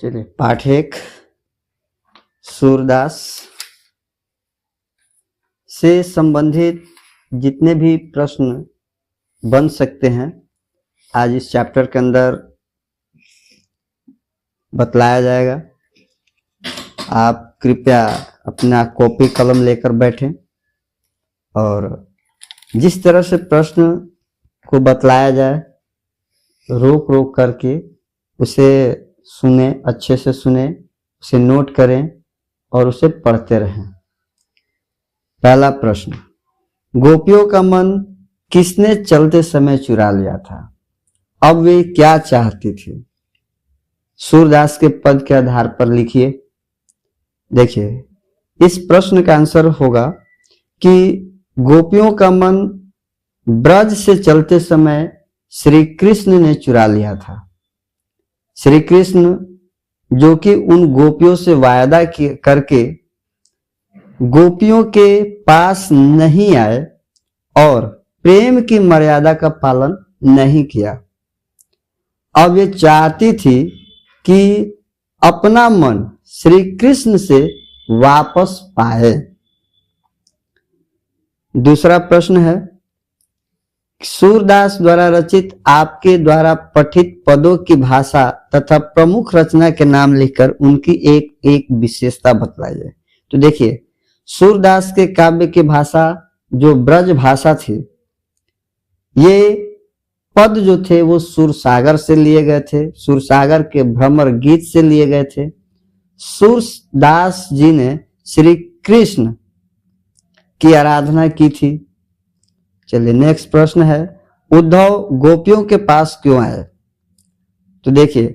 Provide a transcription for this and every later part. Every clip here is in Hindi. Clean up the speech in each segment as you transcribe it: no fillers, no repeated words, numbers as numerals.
चलिए पाठ 1 सूरदास से संबंधित जितने भी प्रश्न बन सकते हैं आज इस चैप्टर के अंदर बतलाया जाएगा। आप कृपया अपना कॉपी कलम लेकर बैठें और जिस तरह से प्रश्न को बतलाया जाए रोक रोक करके उसे सुने, अच्छे से सुने, उसे नोट करें और उसे पढ़ते रहें। पहला प्रश्न, गोपियों का मन किसने चलते समय चुरा लिया था? अब वे क्या चाहती थी? सूरदास के पद के आधार पर लिखिए। देखिए, इस प्रश्न का आंसर होगा कि गोपियों का मन ब्रज से चलते समय श्री कृष्ण ने चुरा लिया था। श्री कृष्ण जो कि उन गोपियों से वायदा करके गोपियों के पास नहीं आए और प्रेम की मर्यादा का पालन नहीं किया। अब ये चाहती थी कि अपना मन श्री कृष्ण से वापस पाए। दूसरा प्रश्न है, सूरदास द्वारा रचित आपके द्वारा पठित पदों की भाषा तथा प्रमुख रचना के नाम लिखकर उनकी एक एक विशेषता बतलाइए। तो देखिए, सूरदास के काव्य की भाषा जो ब्रज भाषा थी, ये पद जो थे वो सूरसागर से लिए गए थे, सूरसागर के भ्रमर गीत से लिए गए थे। सूरदास जी ने श्री कृष्ण की आराधना की थी। चलिए नेक्स्ट प्रश्न है, उद्धव गोपियों के पास क्यों आए? तो देखिए,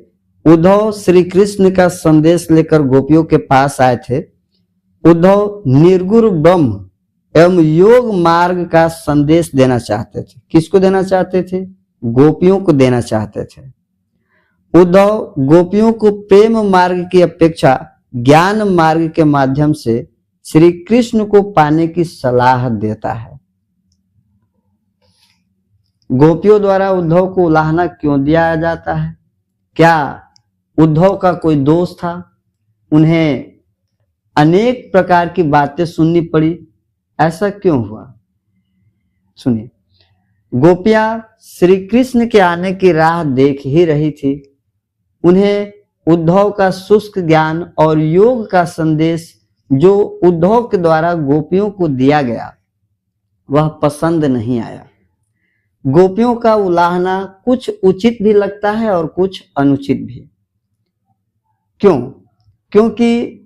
उद्धव श्री कृष्ण का संदेश लेकर गोपियों के पास आए थे। उद्धव निर्गुण ब्रह्म एवं योग मार्ग का संदेश देना चाहते थे। किसको देना चाहते थे? गोपियों को देना चाहते थे। उद्धव गोपियों को प्रेम मार्ग की अपेक्षा ज्ञान मार्ग के माध्यम से श्री कृष्ण को पाने की सलाह देता है। गोपियों द्वारा उद्धव को उलाहना क्यों दिया जाता है? क्या उद्धव का कोई दोष था? उन्हें अनेक प्रकार की बातें सुननी पड़ी, ऐसा क्यों हुआ? सुनिए, गोपियां श्री कृष्ण के आने की राह देख ही रही थी। उन्हें उद्धव का शुष्क ज्ञान और योग का संदेश जो उद्धव के द्वारा गोपियों को दिया गया वह पसंद नहीं आया। गोपियों का उलाहना कुछ उचित भी लगता है और कुछ अनुचित भी। क्यों? क्योंकि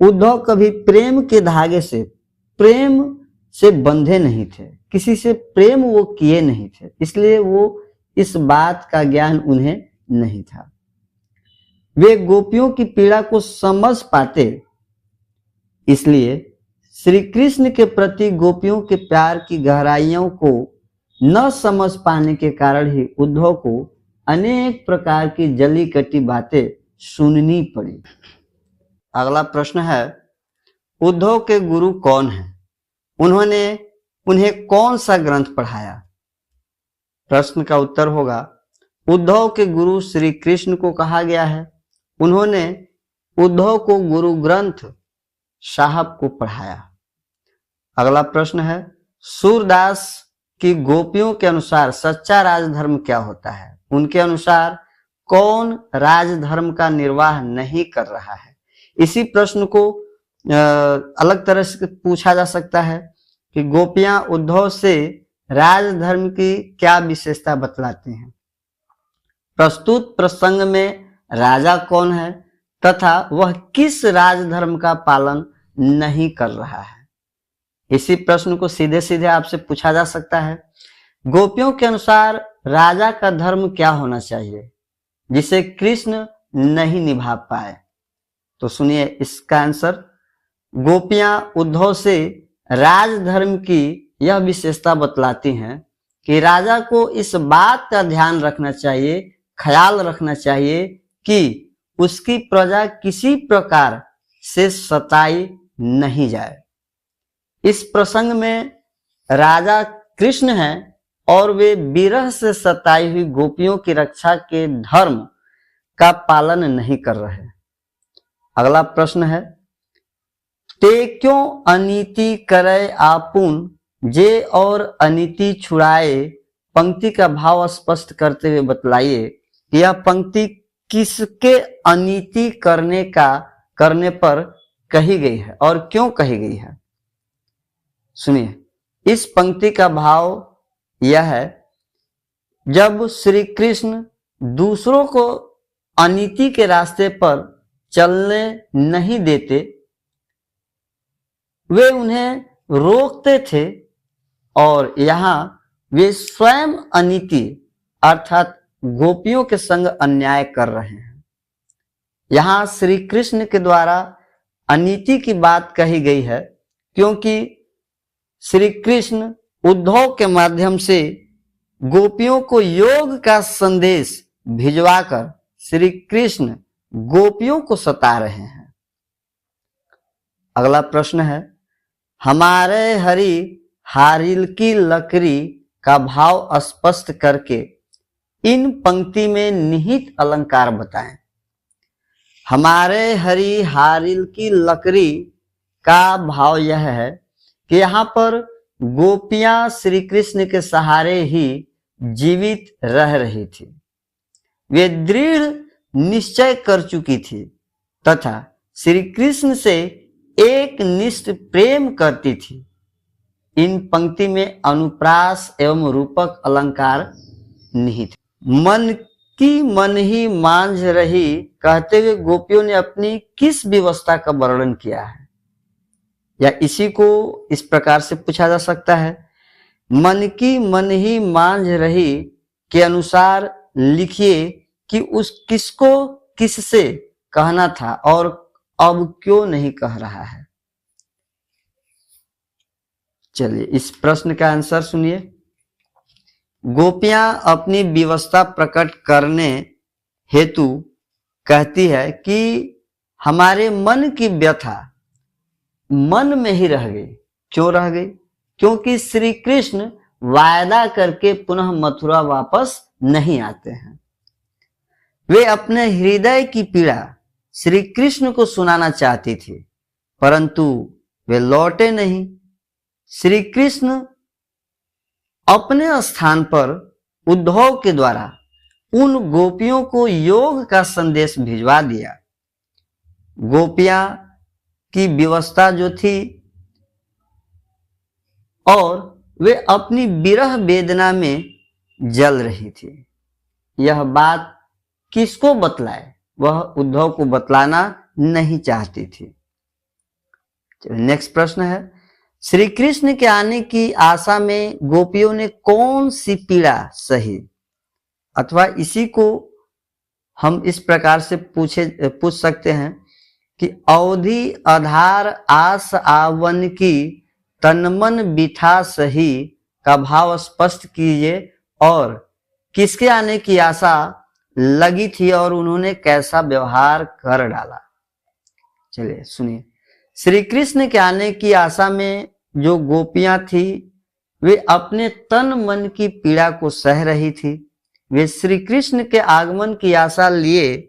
उद्धव कभी प्रेम के धागे से प्रेम से बंधे नहीं थे, किसी से प्रेम वो किए नहीं थे, इसलिए वो इस बात का ज्ञान उन्हें नहीं था। वे गोपियों की पीड़ा को समझ पाते, इसलिए श्री कृष्ण के प्रति गोपियों के प्यार की गहराइयों को न समझ पाने के कारण ही उद्धव को अनेक प्रकार की जली कटी बातें सुननी पड़ी। अगला प्रश्न है, उद्धव के गुरु कौन हैं? उन्होंने उन्हें कौन सा ग्रंथ पढ़ाया? प्रश्न का उत्तर होगा, उद्धव के गुरु श्री कृष्ण को कहा गया है। उन्होंने उद्धव को गुरु ग्रंथ साहब को पढ़ाया। अगला प्रश्न है, सूरदास की गोपियों के अनुसार सच्चा राजधर्म क्या होता है? उनके अनुसार कौन राजधर्म का निर्वाह नहीं कर रहा है? इसी प्रश्न को अलग तरह से पूछा जा सकता है कि गोपियां उद्धव से राजधर्म की क्या विशेषता बतलाती हैं? प्रस्तुत प्रसंग में राजा कौन है तथा वह किस राजधर्म का पालन नहीं कर रहा है? इसी प्रश्न को सीधे सीधे आपसे पूछा जा सकता है। गोपियों के अनुसार राजा का धर्म क्या होना चाहिए जिसे कृष्ण नहीं निभा पाए? तो सुनिए इसका आंसर, गोपियां उद्धव से राजधर्म की यह विशेषता बतलाती हैं कि राजा को इस बात का ध्यान रखना चाहिए, ख्याल रखना चाहिए कि उसकी प्रजा किसी प्रकार से सताई नहीं जाए। इस प्रसंग में राजा कृष्ण हैं और वे विरह से सताई हुई गोपियों की रक्षा के धर्म का पालन नहीं कर रहे। अगला प्रश्न है, ते क्यों अनीति करे आपुन, जे और अनीति छुड़ाए। पंक्ति का भाव स्पष्ट करते हुए बतलाइए कि यह पंक्ति किसके अनीति करने पर कही गई है और क्यों कही गई है। सुनिए, इस पंक्ति का भाव यह है, जब श्री कृष्ण दूसरों को अनीति के रास्ते पर चलने नहीं देते, वे उन्हें रोकते थे और यहाँ वे स्वयं अनीति अर्थात गोपियों के संग अन्याय कर रहे हैं। यहाँ श्री कृष्ण के द्वारा अनीति की बात कही गई है क्योंकि श्री कृष्ण उद्धव के माध्यम से गोपियों को योग का संदेश भिजवाकर श्री कृष्ण गोपियों को सता रहे हैं। अगला प्रश्न है, हमारे हरि हारिल की लकड़ी का भाव स्पष्ट करके इन पंक्ति में निहित अलंकार बताएं। हमारे हरि हारिल की लकड़ी का भाव यह है कि यहाँ पर गोपियां श्री कृष्ण के सहारे ही जीवित रह रही थी। वे दृढ़ निश्चय कर चुकी थी तथा श्री कृष्ण से एक निष्ठ प्रेम करती थी। इन पंक्ति में अनुप्रास एवं रूपक अलंकार निहित। मन की मन ही मांझ रही कहते हुए गोपियों ने अपनी किस व्यवस्था का वर्णन किया है, या इसी को इस प्रकार से पूछा जा सकता है, मन की मन ही मांझ रही के अनुसार लिखिए कि उस किसको किससे कहना था और अब क्यों नहीं कह रहा है। चलिए इस प्रश्न का आंसर सुनिए। गोपियां अपनी व्यवस्था प्रकट करने हेतु कहती है कि हमारे मन की व्यथा मन में ही रह गई। क्यों रह गई? क्योंकि श्री कृष्ण वायदा करके पुनः मथुरा वापस नहीं आते हैं। वे अपने हृदय की पीड़ा श्री कृष्ण को सुनाना चाहती थी, परंतु वे लौटे नहीं। श्री कृष्ण अपने स्थान पर उद्धव के द्वारा उन गोपियों को योग का संदेश भिजवा दिया। गोपियां की व्यवस्था जो थी और वे अपनी विरह वेदना में जल रही थी। यह बात किसको बतलाए? वह उद्धव को बतलाना नहीं चाहती थी। नेक्स्ट प्रश्न है, श्री कृष्ण के आने की आशा में गोपियों ने कौन सी पीड़ा सही? अथवा इसी को हम इस प्रकार से पूछ सकते हैं कि अवधि आधार आस आवन की तनमन बिठा सही का भाव स्पष्ट कीजिए और किसके आने की आशा लगी थी और उन्होंने कैसा व्यवहार कर डाला। चलिए सुनिए। श्री कृष्ण के आने की आशा में जो गोपियां थी वे अपने तन मन की पीड़ा को सह रही थी। वे श्री कृष्ण के आगमन की आशा लिए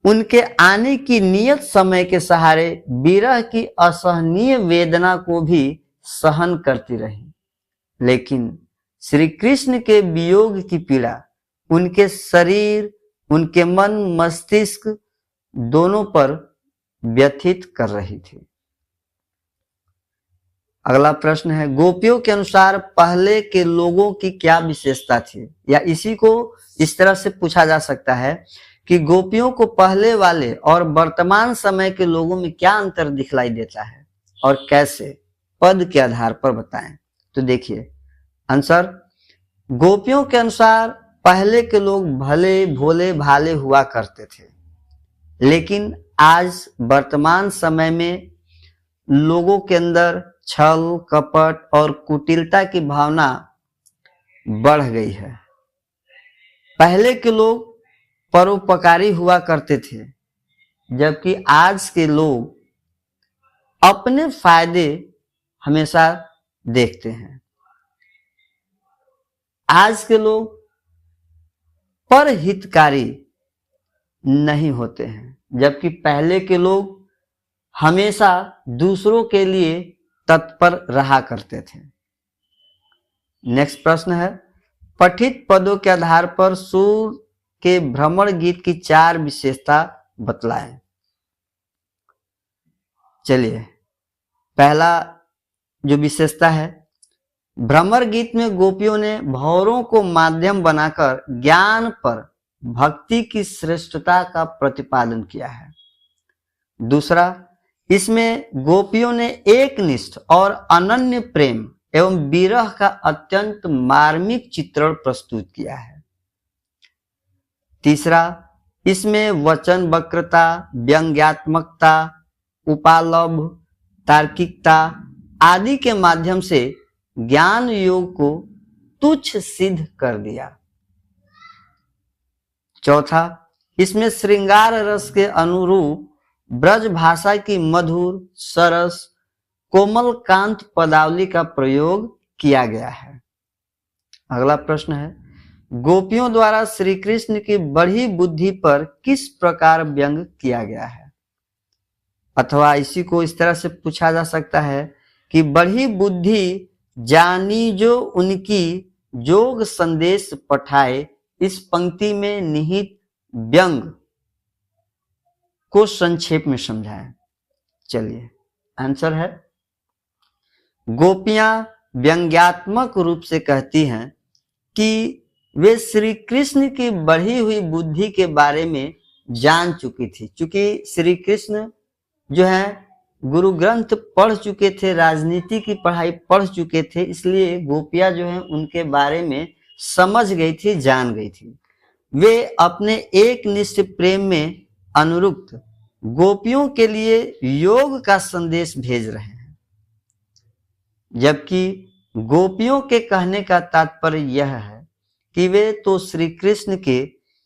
उनके आने की नियत समय के सहारे विरह की असहनीय वेदना को भी सहन करती रही, लेकिन श्री कृष्ण के वियोग की पीड़ा उनके शरीर, उनके मन, मस्तिष्क दोनों पर व्यथित कर रही थी। अगला प्रश्न है, गोपियों के अनुसार पहले के लोगों की क्या विशेषता थी? या इसी को इस तरह से पूछा जा सकता है कि गोपियों को पहले वाले और वर्तमान समय के लोगों में क्या अंतर दिखलाई देता है और कैसे? पद के आधार पर बताएं। तो देखिए आंसर, गोपियों के अनुसार पहले के लोग भले भोले भाले हुआ करते थे, लेकिन आज वर्तमान समय में लोगों के अंदर छल, कपट और कुटिलता की भावना बढ़ गई है। पहले के लोग परोपकारी हुआ करते थे, जबकि आज के लोग अपने फायदे हमेशा देखते हैं। आज के लोग परहितकारी नहीं होते हैं, जबकि पहले के लोग हमेशा दूसरों के लिए तत्पर रहा करते थे। नेक्स्ट प्रश्न है, पठित पदों के आधार पर सूर के भ्रमर गीत की 4 विशेषता बतलाएं। चलिए, पहला जो विशेषता है, भ्रमर गीत में गोपियों ने भंवरों को माध्यम बनाकर ज्ञान पर भक्ति की श्रेष्ठता का प्रतिपादन किया है। दूसरा, इसमें गोपियों ने एकनिष्ठ और अनन्य प्रेम एवं विरह का अत्यंत मार्मिक चित्रण प्रस्तुत किया है। तीसरा, इसमें वचन वक्रता, व्यंग्यात्मकता, उपालभ, तार्किकता आदि के माध्यम से ज्ञान योग को तुच्छ सिद्ध कर दिया। चौथा, इसमें श्रृंगार रस के अनुरूप ब्रज भाषा की मधुर, सरस, कोमल कांत पदावली का प्रयोग किया गया है। अगला प्रश्न है, गोपियों द्वारा श्री कृष्ण की बढ़ी बुद्धि पर किस प्रकार व्यंग किया गया है? अथवा इसी को इस तरह से पूछा जा सकता है कि बढ़ी बुद्धि जानी जो उनकी जोग संदेश पठाए, इस पंक्ति में निहित व्यंग को संक्षेप में समझाएं। चलिए, आंसर है, गोपियां व्यंग्यात्मक रूप से कहती हैं कि वे श्री कृष्ण की बढ़ी हुई बुद्धि के बारे में जान चुकी थी। चूंकि श्री कृष्ण जो है गुरु ग्रंथ पढ़ चुके थे, राजनीति की पढ़ाई पढ़ चुके थे, इसलिए गोपियां जो है उनके बारे में समझ गई थी, जान गई थी। वे अपने एक निष्ठ प्रेम में अनुरुक्त गोपियों के लिए योग का संदेश भेज रहे हैं, जबकि गोपियों के कहने का तात्पर्य यह है कि वे तो श्री कृष्ण के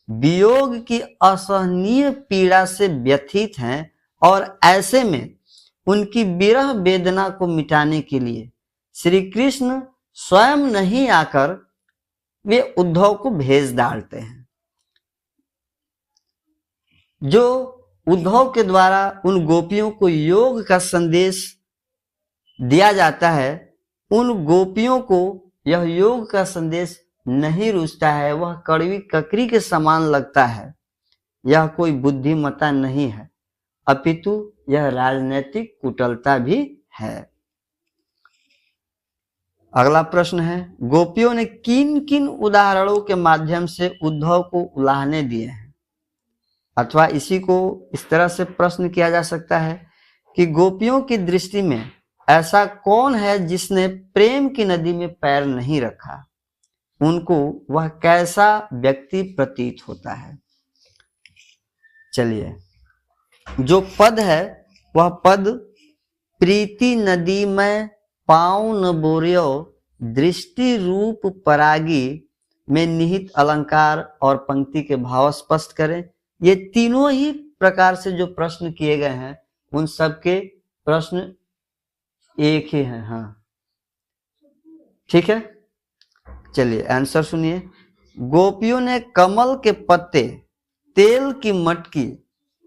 वियोग की असहनीय पीड़ा से व्यथित हैं और ऐसे में उनकी विरह वेदना को मिटाने के लिए श्री कृष्ण स्वयं नहीं आकर वे उद्धव को भेज डालते हैं। जो उद्धव के द्वारा उन गोपियों को योग का संदेश दिया जाता है, उन गोपियों को यह योग का संदेश नहीं रुचता है, वह कड़वी ककड़ी के समान लगता है। यह कोई बुद्धिमत्ता नहीं है, अपितु यह राजनीतिक कुटिलता भी है। अगला प्रश्न है, गोपियों ने किन किन उदाहरणों के माध्यम से उद्धव को उलाहने दिए हैं? अथवा इसी को इस तरह से प्रश्न किया जा सकता है कि गोपियों की दृष्टि में ऐसा कौन है जिसने प्रेम की नदी में पैर नहीं रखा? उनको वह कैसा व्यक्ति प्रतीत होता है? चलिए, जो पद है वह पद प्रीति नदी में पाँव न बोरियो दृष्टि रूप परागी में निहित अलंकार और पंक्ति के भाव स्पष्ट करें। ये तीनों ही प्रकार से जो प्रश्न किए गए हैं उन सब के प्रश्न एक ही हैं। हाँ, ठीक है। चलिए आंसर सुनिए। गोपियों ने कमल के पत्ते, तेल की मटकी,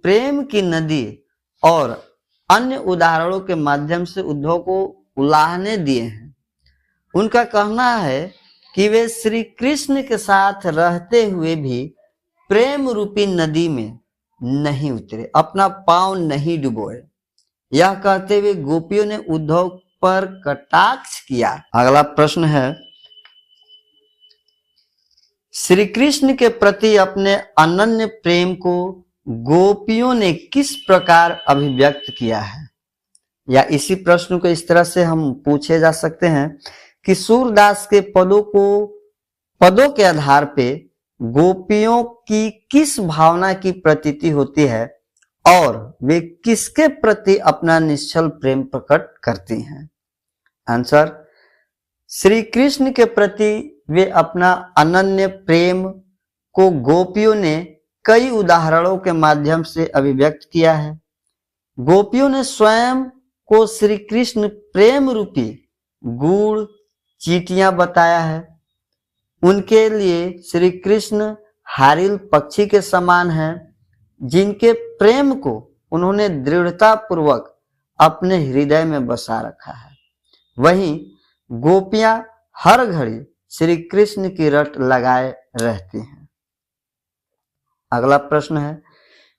प्रेम की नदी और अन्य उदाहरणों के माध्यम से उद्धव को उलाहने दिए हैं। उनका कहना है कि वे श्री कृष्ण के साथ रहते हुए भी प्रेम रूपी नदी में नहीं उतरे, अपना पांव नहीं डुबोए। यह कहते हुए गोपियों ने उद्धव पर कटाक्ष किया। अगला प्रश्न है, श्री कृष्ण के प्रति अपने अनन्य प्रेम को गोपियों ने किस प्रकार अभिव्यक्त किया है? या इसी प्रश्न को इस तरह से हम पूछे जा सकते हैं कि सूरदास के पदों के आधार पे गोपियों की किस भावना की प्रतीति होती है और वे किसके प्रति अपना निश्चल प्रेम प्रकट करती हैं? आंसर, श्री कृष्ण के प्रति वे अपना अनन्य प्रेम को गोपियों ने कई उदाहरणों के माध्यम से अभिव्यक्त किया है। गोपियों ने स्वयं को श्री कृष्ण प्रेम रूपी गुड़ चींटियां बताया है। उनके लिए श्री कृष्ण हारिल पक्षी के समान हैं। जिनके प्रेम को उन्होंने दृढ़ता पूर्वक अपने हृदय में बसा रखा है। वहीं गोपियां हर घड़ी श्री कृष्ण की रट लगाए रहती हैं। अगला प्रश्न है,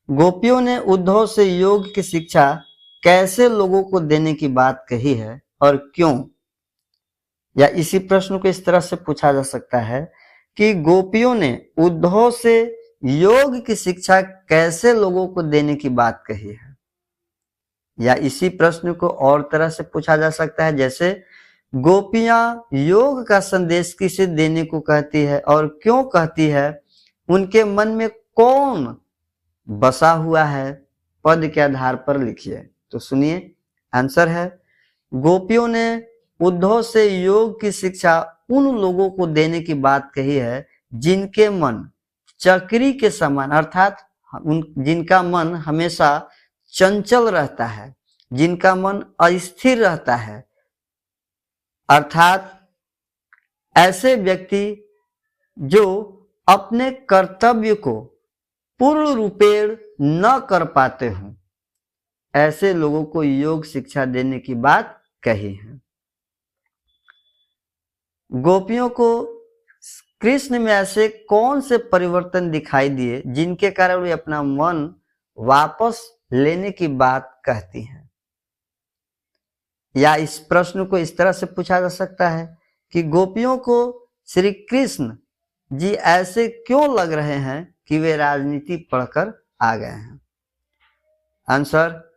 गोपियों ने उद्धव से योग की शिक्षा कैसे लोगों को देने की बात कही है और क्यों? या इसी प्रश्न को इस तरह से पूछा जा सकता है कि गोपियों ने उद्धव से योग की शिक्षा कैसे लोगों को देने की बात कही है। या इसी प्रश्न को और तरह से पूछा जा सकता है, जैसे गोपियां योग का संदेश किसे देने को कहती है और क्यों कहती है, उनके मन में कौन बसा हुआ है, पद के आधार पर लिखिए। तो सुनिए, आंसर है, गोपियों ने उद्धव से योग की शिक्षा उन लोगों को देने की बात कही है जिनके मन चक्री के समान, अर्थात जिनका मन हमेशा चंचल रहता है, जिनका मन अस्थिर रहता है, अर्थात ऐसे व्यक्ति जो अपने कर्तव्य को पूर्ण रूपेण न कर पाते हों, ऐसे लोगों को योग शिक्षा देने की बात कही है। गोपियों को कृष्ण में ऐसे कौन से परिवर्तन दिखाई दिए जिनके कारण वे अपना मन वापस लेने की बात कहती हैं? या इस प्रश्न को इस तरह से पूछा जा सकता है कि गोपियों को श्री कृष्ण जी ऐसे क्यों लग रहे हैं कि वे राजनीति पढ़कर आ गए हैं? आंसर,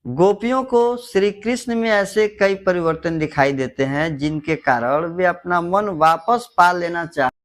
गोपियों को श्री कृष्ण में ऐसे कई परिवर्तन दिखाई देते हैं जिनके कारण वे अपना मन वापस पा लेना चाहते